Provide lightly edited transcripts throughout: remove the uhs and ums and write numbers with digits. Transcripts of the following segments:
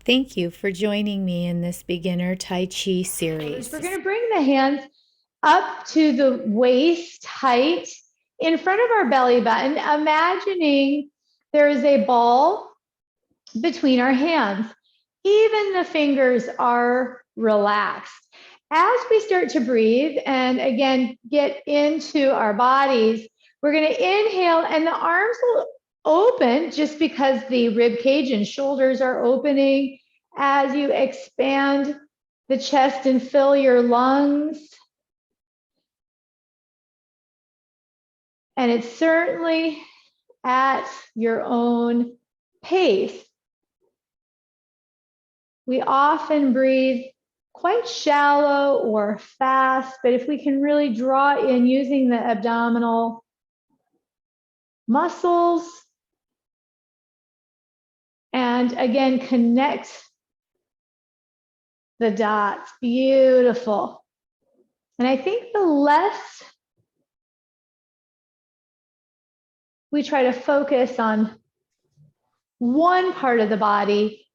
Thank you for joining me in this beginner Tai Chi series. We're going to bring the hands up to the waist height in front of our belly button, imagining there is a ball between our hands. Even the fingers are relaxed. As we start to breathe and again get into our bodies, we're going to inhale and the arms will open just because the rib cage and shoulders are opening as you expand the chest and fill your lungs. And it's certainly at your own pace. We often breathe quite shallow or fast, but if we can really draw in using the abdominal muscles and again connect the dots, beautiful. And I think the less we try to focus on one part of the body,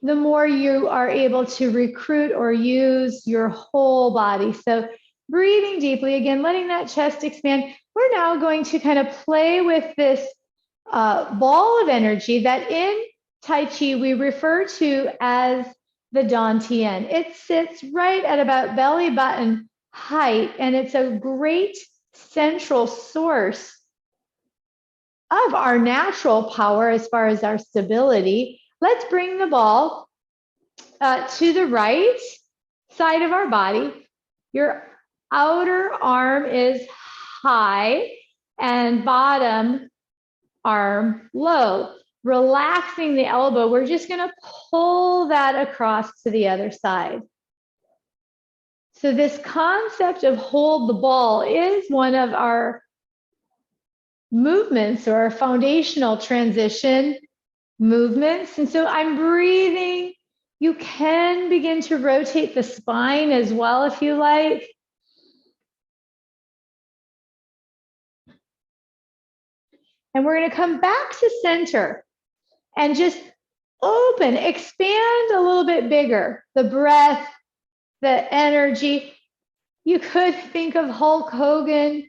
the more you are able to recruit or use your whole body. So breathing deeply, again, letting that chest expand. We're now going to kind of play with this ball of energy that in Tai Chi we refer to as the Dantian. It sits right at about belly button height, and it's a great central source of our natural power as far as our stability. Let's bring the ball to the right side of our body. Your outer arm is high and bottom arm low. Relaxing the elbow, we're just going to pull that across to the other side. So this concept of hold the ball is one of our movements or foundational transition movements. And so I'm breathing. You can begin to rotate the spine as well if you like. And we're going to come back to center and just open, expand a little bit bigger. The breath, the energy. You could think of Hulk Hogan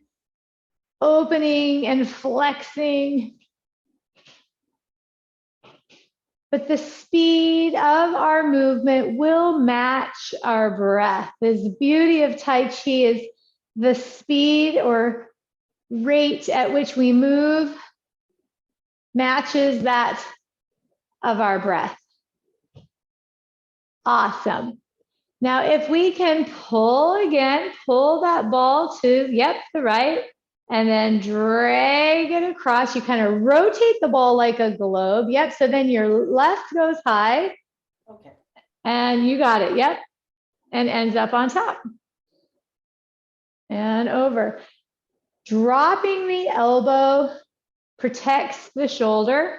opening and flexing. But the speed of our movement will match our breath. The beauty of Tai Chi is the speed or rate at which we move matches that of our breath. Awesome. Now, if we can pull that ball to, the right, and then drag it across. You kind of rotate the ball like a globe. Yep. So then your left goes high. Okay. And you got it. Yep. And ends up on top. And over. Dropping the elbow protects the shoulder.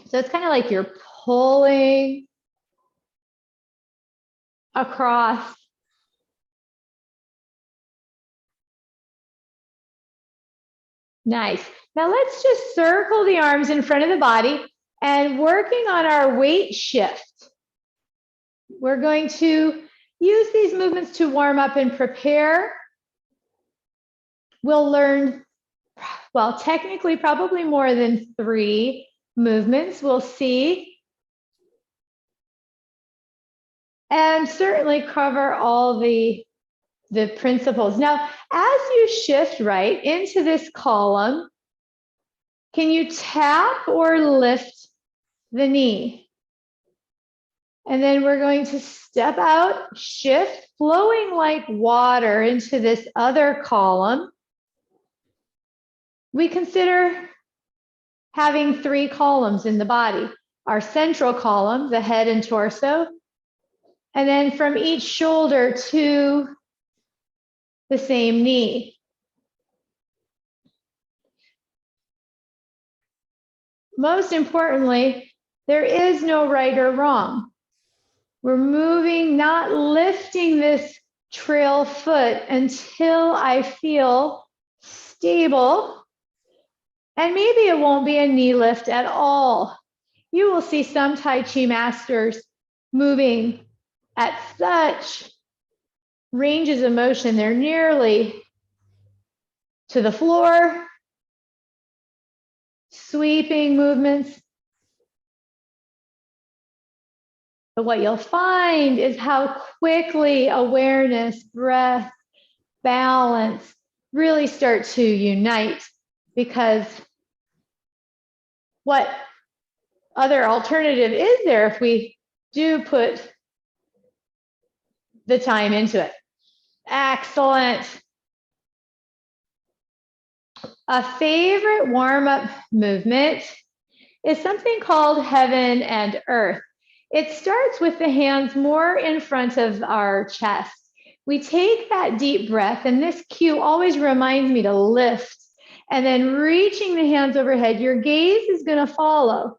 So it's kind of like you're pulling across. Nice. Now let's just circle the arms in front of the body and working on our weight shift. We're going to use these movements to warm up and prepare. We'll learn, well, technically probably more than 3 movements. We'll see. And certainly cover all the principles. Now, as you shift right into this column, can you tap or lift the knee? And then we're going to step out, shift, flowing like water into this other column. We consider having 3 columns in the body. Our central column, the head and torso, and then from each shoulder to the same knee. Most importantly, there is no right or wrong. We're moving, not lifting this trail foot until I feel stable. And maybe it won't be a knee lift at all. You will see some Tai Chi masters moving at such ranges of motion. They're nearly to the floor, sweeping movements. But what you'll find is how quickly awareness, breath, balance really start to unite, because what other alternative is there if we do put the time into it? Excellent. A favorite warm-up movement is something called heaven and earth. It starts with the hands more in front of our chest. We take that deep breath, and this cue always reminds me to lift, and then reaching the hands overhead, your gaze is going to follow.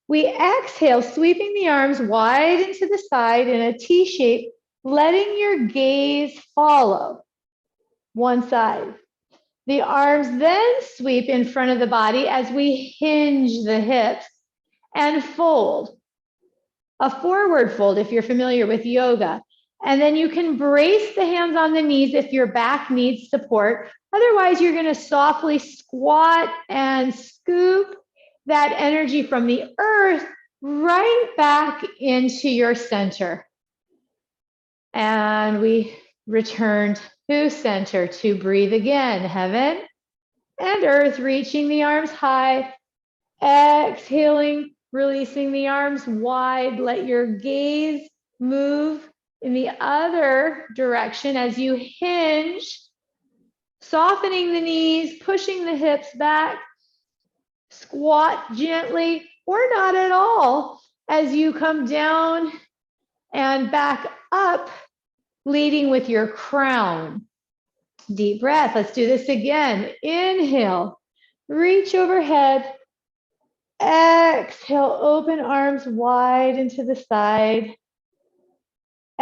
We exhale, sweeping the arms wide into the side in a T shape, letting your gaze follow one side. The arms then sweep in front of the body as we hinge the hips and fold. A forward fold if you're familiar with yoga. And then you can brace the hands on the knees if your back needs support. Otherwise, you're going to softly squat and scoop that energy from the earth right back into your center. And we return to center to breathe again. Heaven and earth, reaching the arms high, exhaling, releasing the arms wide. Let your gaze move in the other direction as you hinge, softening the knees, pushing the hips back. Squat gently or not at all as you come down and back up, leading with your crown. Deep breath. Let's do this again. Inhale, reach overhead. Exhale, open arms wide into the side.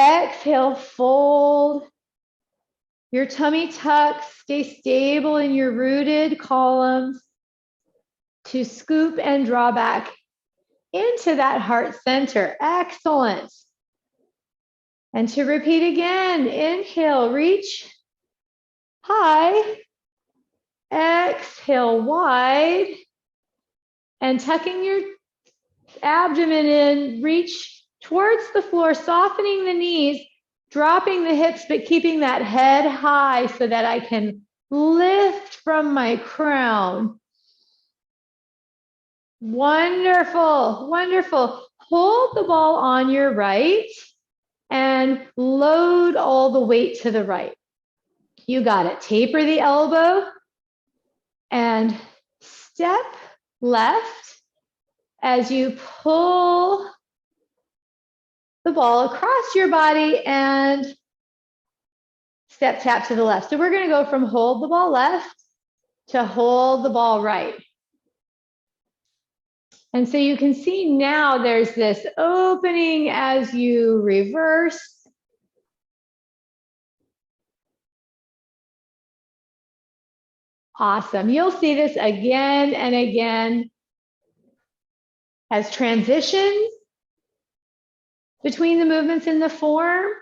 Exhale, fold. Your tummy tucks. Stay stable in your rooted columns to scoop and draw back into that heart center. Excellent. And to repeat again, inhale, reach high. Exhale, wide. And tucking your abdomen in, reach towards the floor, softening the knees, dropping the hips, but keeping that head high so that I can lift from my crown. Wonderful, wonderful. Hold the ball on your right and load all the weight to the right. You got it. Taper the elbow and step left as you pull the ball across your body and step tap to the left. So we're going to go from hold the ball left to hold the ball right. And so you can see now there's this opening as you reverse. Awesome. You'll see this again and again as transitions between the movements in the form.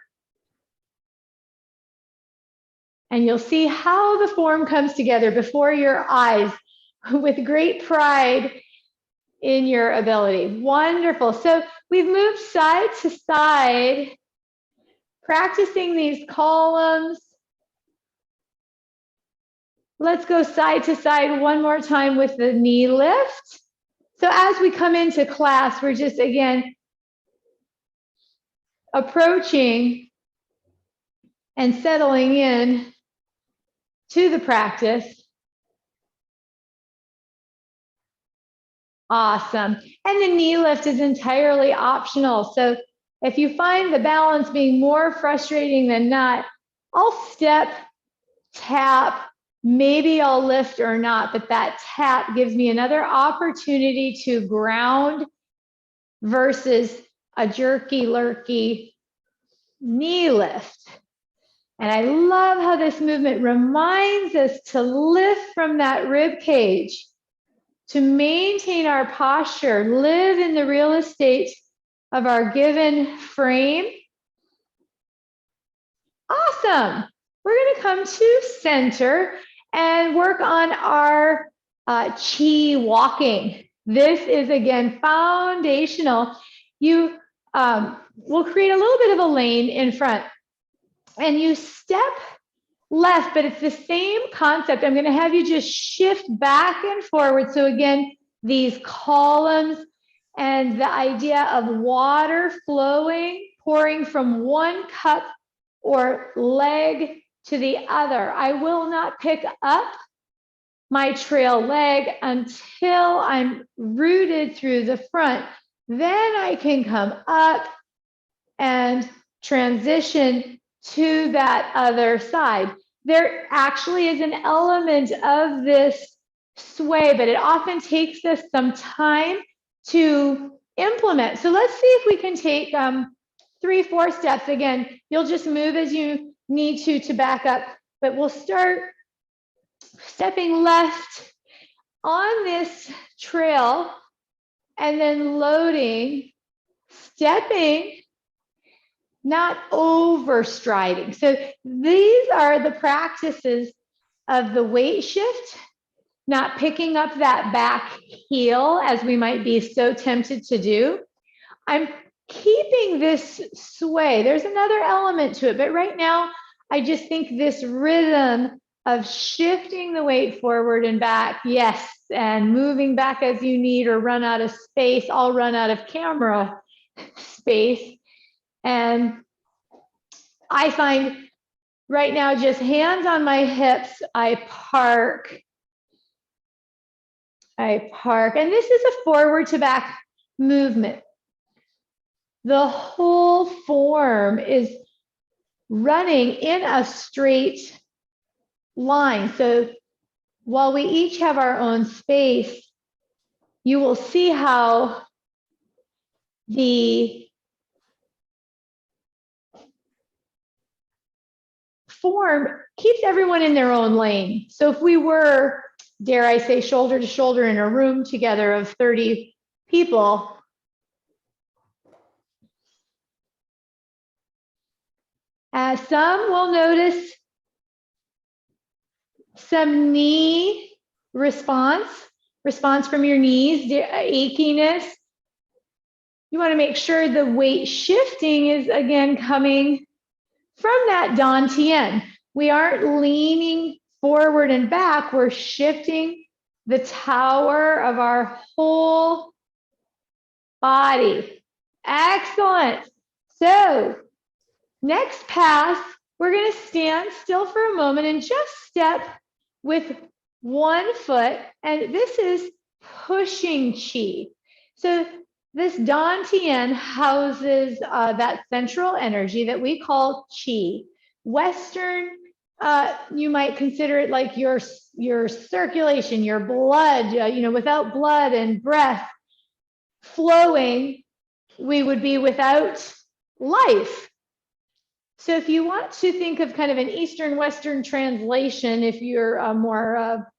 And you'll see how the form comes together before your eyes with great pride in your ability. Wonderful. So we've moved side to side, practicing these columns. Let's go side to side one more time with the knee lift. So as we come into class, we're just, again, approaching and settling in to the practice. Awesome. And the knee lift is entirely optional. So if you find the balance being more frustrating than not, I'll step, tap, maybe I'll lift or not, but that tap gives me another opportunity to ground versus a jerky, lurky knee lift. And I love how this movement reminds us to lift from that rib cage, to maintain our posture, live in the real estate of our given frame. Awesome. We're going to come to center and work on our chi walking. This is, again, foundational. You will create a little bit of a lane in front, and you step left, but it's the same concept. I'm going to have you just shift back and forward. So again, these columns and the idea of water flowing, pouring from one cup or leg to the other. I will not pick up my trail leg until I'm rooted through the front. Then I can come up and transition to that other side. There actually is an element of this sway, but it often takes us some time to implement. So let's see if we can take 3-4 steps. Again, you'll just move as you need to back up, but we'll start stepping left on this trail and then loading, stepping, not overstriding. So these are the practices of the weight shift, not picking up that back heel as we might be so tempted to do. I'm keeping this sway. There's another element to it, but right now I just think this rhythm of shifting the weight forward and back, yes, and moving back as you need or run out of space. I'll run out of camera space. And I find right now, just hands on my hips, I park. And this is a forward to back movement. The whole form is running in a straight line. So while we each have our own space, you will see how the form keeps everyone in their own lane. So if we were, dare I say, shoulder to shoulder in a room together of 30 people, some will notice some knee response from your knees, achiness. You want to make sure the weight shifting is, again, coming from that dantian. We aren't leaning forward and back. We're shifting the tower of our whole body. Excellent. So next pass, we're going to stand still for a moment and just step with one foot. And this is pushing chi. So this dantian houses that central energy that we call chi. Western, you might consider it like your circulation, your blood. Without blood and breath flowing, we would be without life. So if you want to think of kind of an Eastern-Western translation, if you're more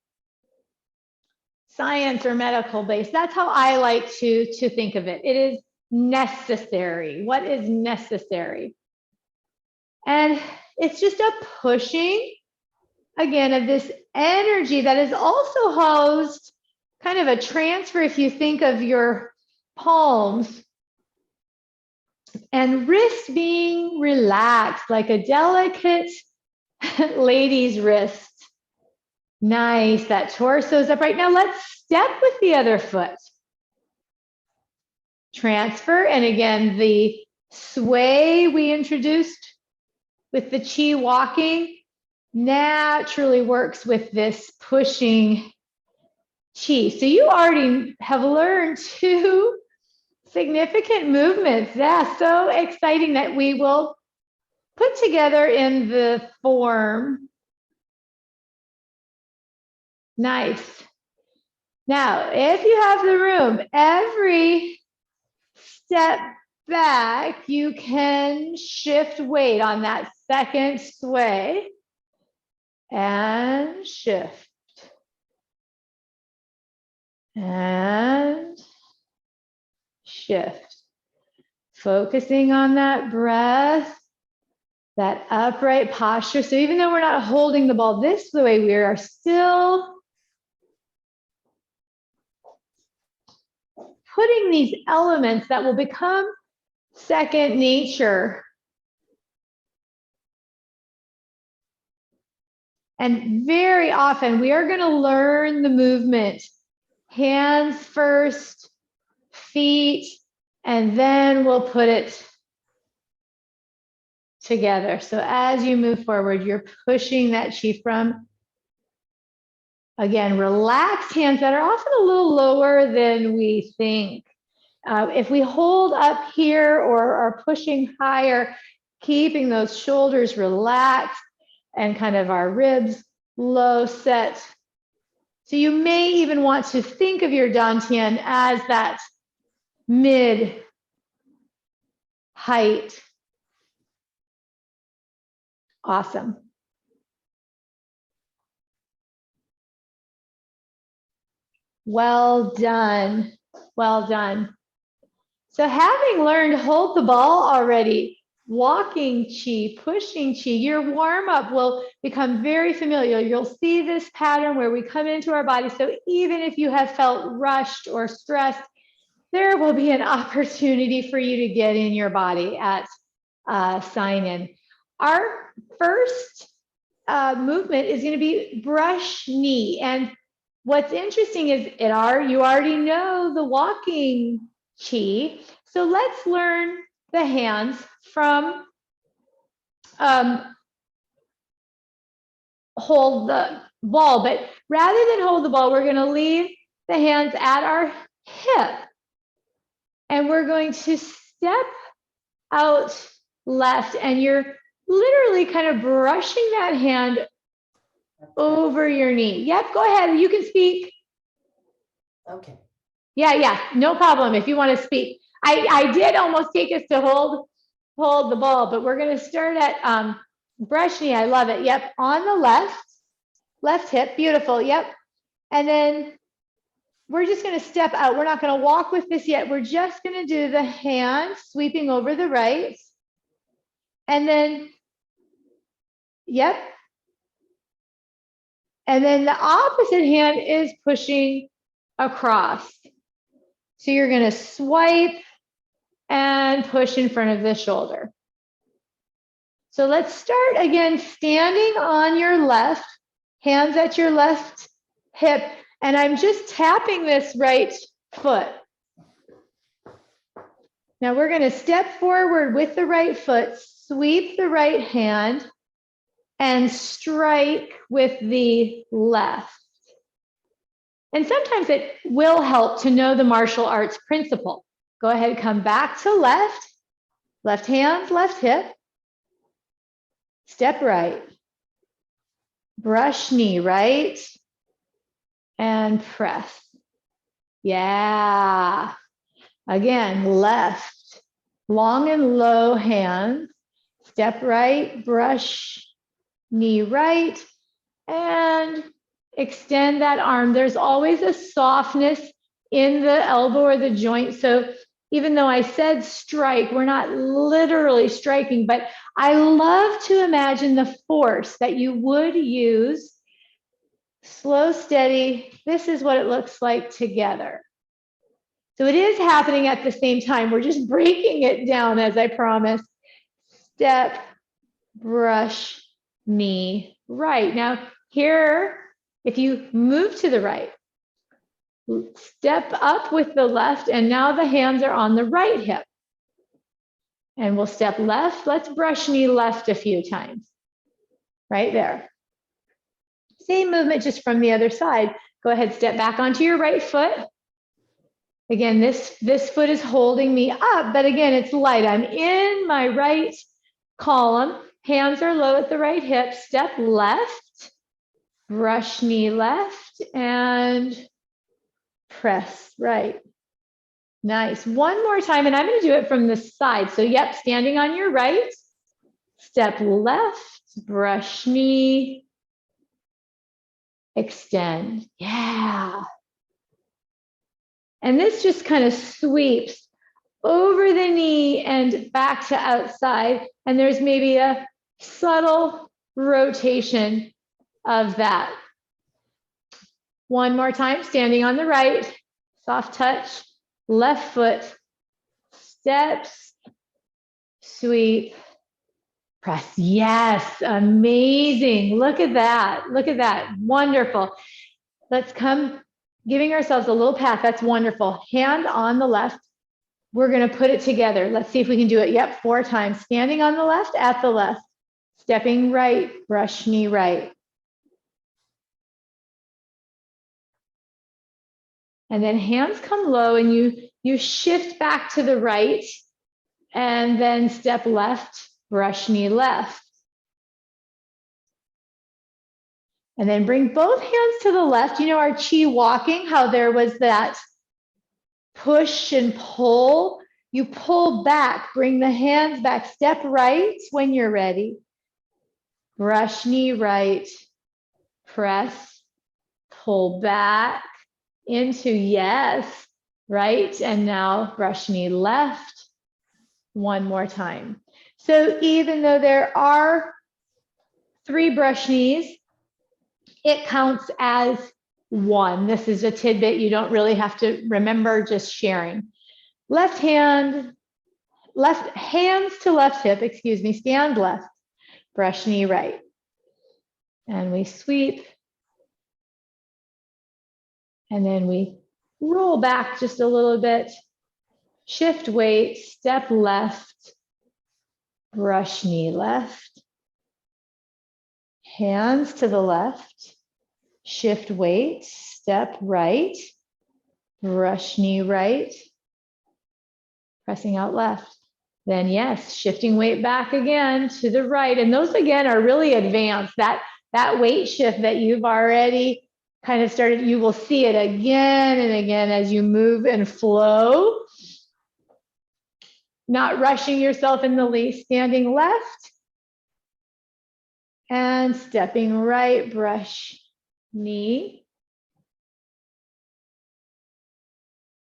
science or medical based, that's how I like to think of it. It is necessary. What is necessary? And it's just a pushing, again, of this energy that is also housed, kind of a transfer if you think of your palms and wrist being relaxed like a delicate lady's wrist. Nice, that torso's up right now. Let's step with the other foot. Transfer, and again, the sway we introduced with the chi walking naturally works with this pushing chi. So you already have learned 2 significant movements. Yeah, so exciting that we will put together in the form. Nice. Now, if you have the room, every step back, you can shift weight on that second sway and shift. And shift. Focusing on that breath, that upright posture. So even though we're not holding the ball this way, we are still putting these elements that will become second nature. And very often we are going to learn the movement. Hands first, feet, and then we'll put it together. So as you move forward, you're pushing that chi from, again, relaxed hands that are often a little lower than we think. If we hold up here or are pushing higher, keeping those shoulders relaxed and kind of our ribs low set. So you may even want to think of your dantian as that mid height. Awesome. Well done. Well done. So having learned hold the ball already, walking chi, pushing chi, your warm up will become very familiar. You'll see this pattern where we come into our body. So even if you have felt rushed or stressed, there will be an opportunity for you to get in your body at sign in. Our first movement is going to be brush knee. And what's interesting is you already know the walking chi. So let's learn the hands from hold the ball. But rather than hold the ball, we're going to leave the hands at our hip. And we're going to step out left. And you're literally kind of brushing that hand over your knee. Yep, go ahead. You can speak. Okay. Yeah, no problem. If you want to speak, I did almost take us to hold the ball, but we're going to start at brush knee. I love it. Yep, on the left hip. Beautiful. Yep. And then we're just going to step out. We're not going to walk with this yet. We're just going to do the hand sweeping over the right. And then, yep. And then the opposite hand is pushing across. So you're going to swipe and push in front of the shoulder. So let's start again, standing on your left, hands at your left hip, and I'm just tapping this right foot. Now we're going to step forward with the right foot, sweep the right hand, and strike with the left. And sometimes it will help to know the martial arts principle. Go ahead, come back to left hand, left hip, step right, brush knee right, and press. Yeah. Again, left, long and low hands, step right, brush knee right, and extend that arm. There's always a softness in the elbow or the joint. So even though I said strike, we're not literally striking, but I love to imagine the force that you would use. Slow, steady. This is what it looks like together. So it is happening at the same time. We're just breaking it down, as I promised. Step, brush, knee, right. Now here, if you move to the right, step up with the left, and now the hands are on the right hip. And we'll step left. Let's brush knee left a few times. Right there. Same movement, just from the other side. Go ahead, step back onto your right foot. Again, this foot is holding me up, but again, it's light. I'm in my right column. Hands are low at the right hip. Step left, brush knee left, and press right. Nice. One more time, and I'm going to do it from the side. So, yep, standing on your right, step left, brush knee, extend. Yeah. And this just kind of sweeps over the knee and back to outside. And there's maybe a subtle rotation of that. One more time, standing on the right, soft touch, left foot, steps, sweep, press. Yes, amazing. Look at that. Look at that. Wonderful. Let's come, giving ourselves a little path. That's wonderful. Hand on the left. We're going to put it together. Let's see if we can do it. Yep, 4 times. Standing on the left, at the left. Stepping right, brush knee right. And then hands come low and you shift back to the right and then step left, brush knee left. And then bring both hands to the left. You know, our chi walking, how there was that push and pull. You pull back, bring the hands back, step right when you're ready. Brush knee right, press, pull back into yes, right. And now brush knee left. One more time. So even though there are 3 brush knees, it counts as 1. This is a tidbit you don't really have to remember, just sharing. Left hands to left hip, excuse me, stand left, brush knee right. And we sweep. And then we roll back just a little bit, shift weight, step left, brush knee left, hands to the left, shift weight, step right, brush knee right, pressing out left. Then yes, shifting weight back again to the right. And those again are really advanced. That weight shift that you've already kind of started, you will see it again and again as you move and flow. Not rushing yourself in the least, standing left and stepping right, brush knee.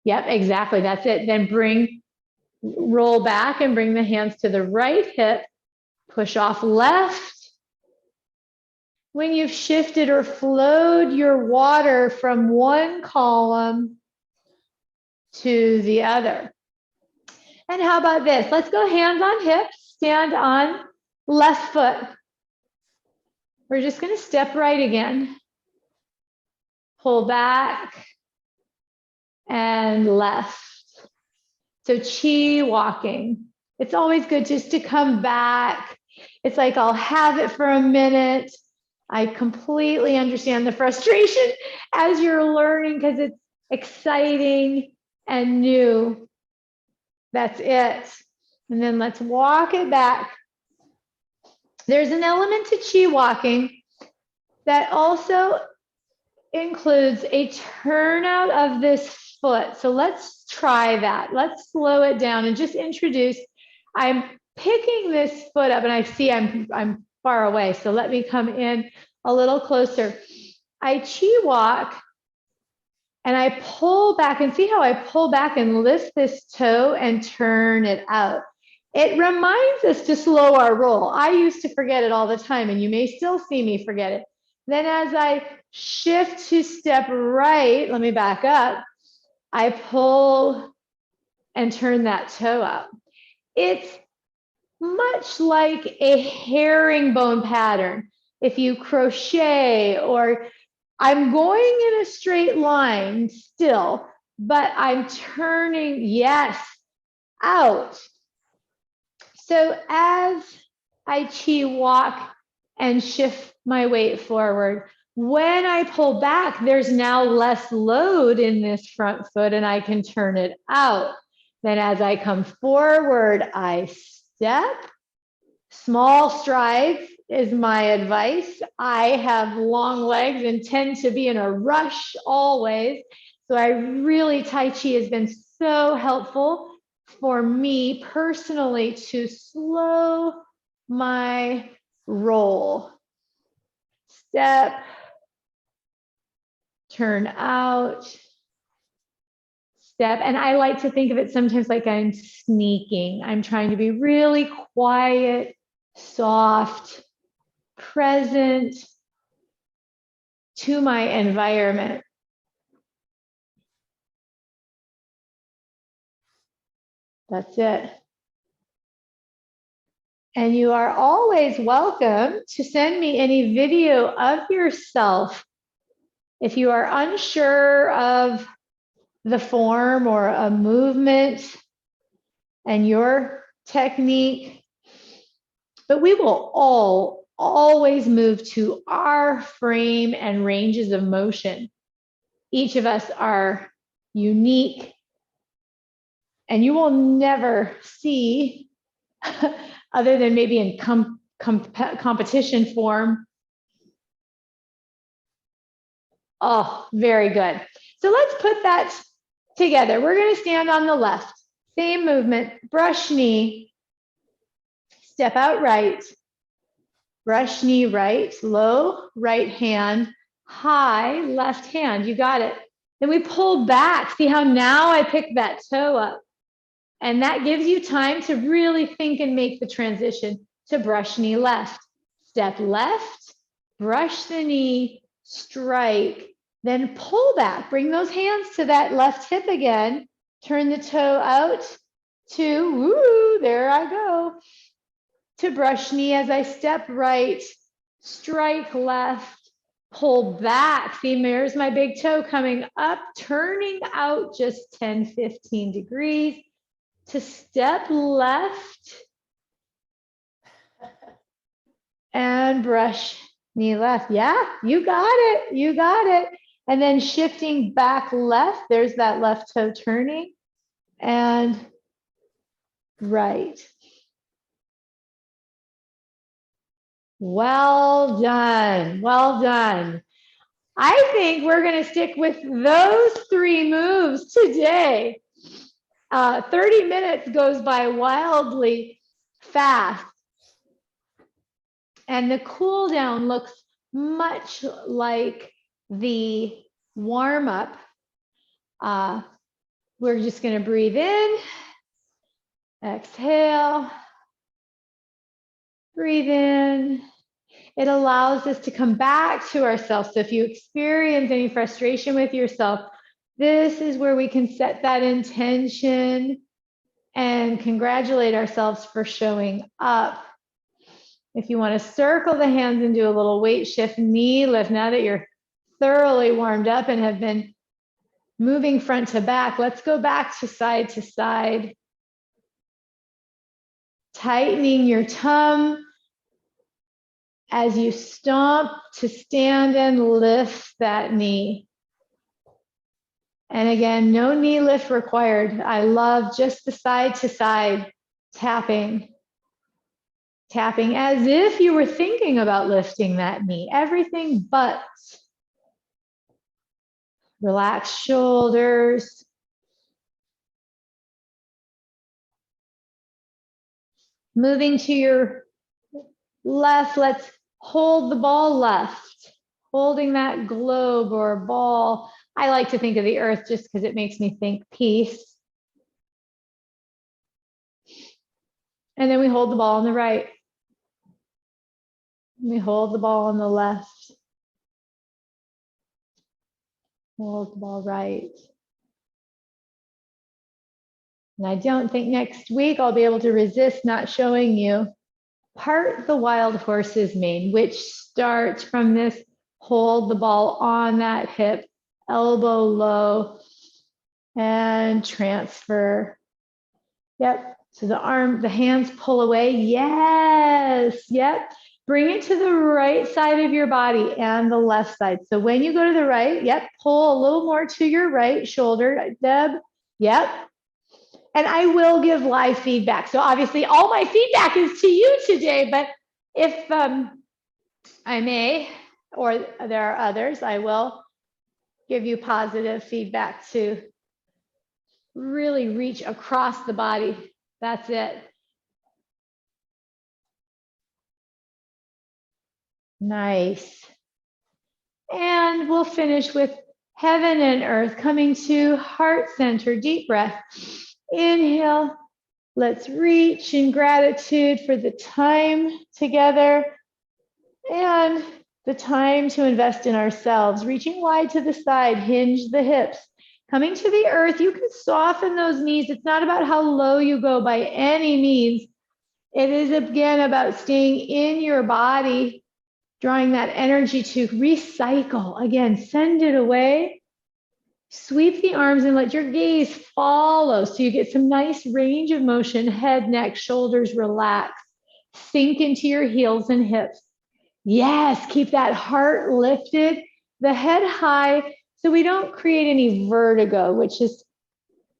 Yep, exactly, that's it. Then roll back and bring the hands to the right hip, push off left. When you've shifted or flowed your water from one column to the other. And how about this? Let's go hands on hips, stand on left foot. We're just going to step right again. Pull back and left. So chi walking. It's always good just to come back. It's like I'll have it for a minute. I completely understand the frustration as you're learning because it's exciting and new. That's it. And then let's walk it back. There's an element to chi walking that also includes a turnout of this foot. So let's try that. Let's slow it down and just introduce. I'm picking this foot up and I see I'm far away. So let me come in a little closer. I chi walk and I pull back and see how I pull back and lift this toe and turn it out. It reminds us to slow our roll. I used to forget it all the time and you may still see me forget it. Then as I shift to step right, let me back up. I pull and turn that toe out. It's much like a herringbone pattern. If you crochet or I'm going in a straight line still, but I'm turning, yes, out. So as I chi walk and shift my weight forward, when I pull back, there's now less load in this front foot and I can turn it out. Then as I come forward, I step. Small strides is my advice. I have long legs and tend to be in a rush always. So Tai Chi has been so helpful for me personally to slow my roll. Step, turn out, step. And I like to think of it sometimes like I'm sneaking. I'm trying to be really quiet, soft, present to my environment. That's it. And you are always welcome to send me any video of yourself. If you are unsure of the form or a movement and your technique, but we will all always move to our frame and ranges of motion. Each of us are unique, and you will never see, other than maybe in competition form. Oh, very good. So let's put that together. We're going to stand on the left. Same movement, brush knee, step out right, brush knee right, low right hand, high left hand. You got it. Then we pull back. See how now I pick that toe up. And that gives you time to really think and make the transition to brush knee left. Step left, brush the knee, strike, then pull back. Bring those hands to that left hip again. Turn the toe out to, woo, there I go, to brush knee as I step right, strike left, pull back. See, there's my big toe coming up, turning out just 10, 15 degrees to step left and brush knee left. Yeah, you got it. You got it. And then shifting back left, there's that left toe turning and right. Well done. Well done. I think we're going to stick with those 3 moves today. 30 minutes goes by wildly fast. And the cool down looks much like the warm up. We're just going to breathe in, exhale, breathe in. It allows us to come back to ourselves. So if you experience any frustration with yourself, this is where we can set that intention and congratulate ourselves for showing up. If you want to circle the hands and do a little weight shift, knee lift, now that you're thoroughly warmed up and have been moving front to back, let's go back to side, tightening your tum as you stomp to stand and lift that knee. And again, no knee lift required. I love just the side to side tapping. Tapping as if you were thinking about lifting that knee, everything but. Relax shoulders. Moving to your left, let's hold the ball left, holding that globe or ball. I like to think of the earth just because it makes me think peace. And then we hold the ball on the right. We hold the ball on the left. Hold the ball right. And I don't think next week I'll be able to resist not showing you part the wild horse's mane, which starts from this hold the ball on that hip, elbow low, and transfer. Yep. So the hands pull away. Yes. Yep. Bring it to the right side of your body and the left side. So when you go to the right, yep, pull a little more to your right shoulder, Deb. Yep. And I will give live feedback. So obviously all my feedback is to you today, but if I may, or there are others, I will give you positive feedback to really reach across the body. That's it. Nice. And we'll finish with heaven and earth, coming to heart center, deep breath. Inhale. Let's reach in gratitude for the time together and the time to invest in ourselves. Reaching wide to the side, hinge the hips. Coming to the earth, you can soften those knees. It's not about how low you go by any means. It is, again, about staying in your body, drawing that energy to recycle. Again, send it away. Sweep the arms and let your gaze follow so you get some nice range of motion, head, neck, shoulders relax. Sink into your heels and hips. Yes, keep that heart lifted, the head high, so we don't create any vertigo, which is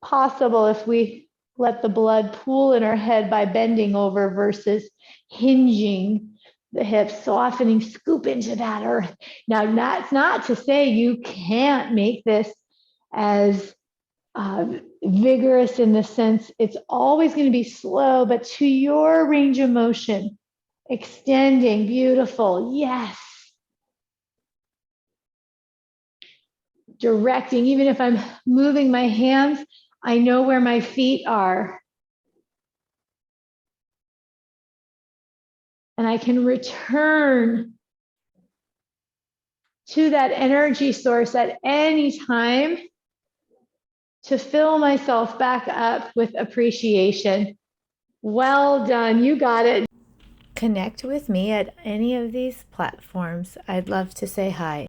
possible if we let the blood pool in our head by bending over versus hinging the hips, softening, scoop into that earth. Now, that's not to say you can't make this as vigorous in the sense it's always going to be slow, but to your range of motion, extending, beautiful, yes. Directing, even if I'm moving my hands, I know where my feet are. And I can return to that energy source at any time to fill myself back up with appreciation. Well done. You got it. Connect with me at any of these platforms. I'd love to say hi.